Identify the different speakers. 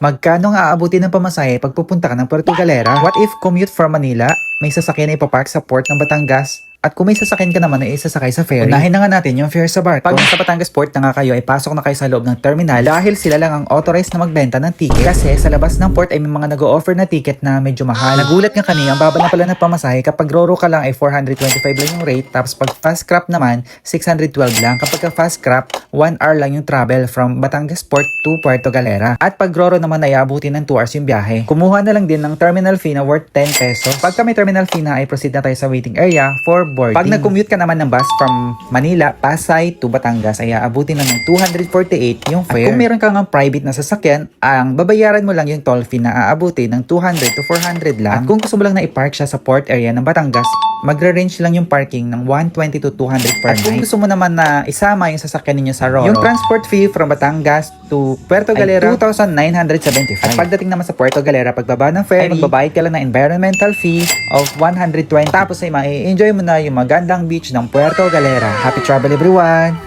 Speaker 1: Magkano nga aabutin ng pamasahe pag pupunta ka ng Puerto Galera? What if commute from Manila, may sasakyan na ipapark sa port ng Batangas? At kung may sasakyan ka naman ay isasakay sa ferry. Unahin na nga natin yung fare sa barko. Pag nasa Batangas Port na nga kayo ay pasok na kayo sa loob ng terminal dahil sila lang ang authorized na magbenta ng ticket. Kasi sa labas ng port ay may mga nag-o-offer na ticket na medyo mahal. Nagulat nga kami, ang baba na pala ng pamasahe. Kapag roro ka lang ay 425 lang yung rate. Tapos pag fast crab naman, 612 lang. Kapag fast crab, 1 hour lang yung travel from Batangas Port to Puerto Galera. At pag roro naman ay abutin ng 2 hours yung biyahe. Kumuha na lang din ng terminal fee na worth 10 pesos. Pagka may terminal fee na ay proceed na tayo sa waiting area for boarding. Pag nag-commute ka naman ng bus from Manila, Pasay to Batangas ay aabutin na ng 248 yung fare. At kung meron kang private na sasakyan, ang babayaran mo lang yung toll fee na aabutin ng 200 to 400 lang. At kung gusto mo lang na i-park siya sa port area ng Batangas, magre-range lang yung parking ng 120 to 200 per night. At kung gusto mo naman na isama yung sasakyan ninyo sa Roro, yung transport fee from Batangas to Puerto Galera ay 2,975. At pagdating naman sa Puerto Galera, pagbaba ng ferry, ay magbabayad ka lang ng environmental fee of 120. Tapos ay ma-enjoy mo na yung magandang beach ng Puerto Galera. Happy travel everyone!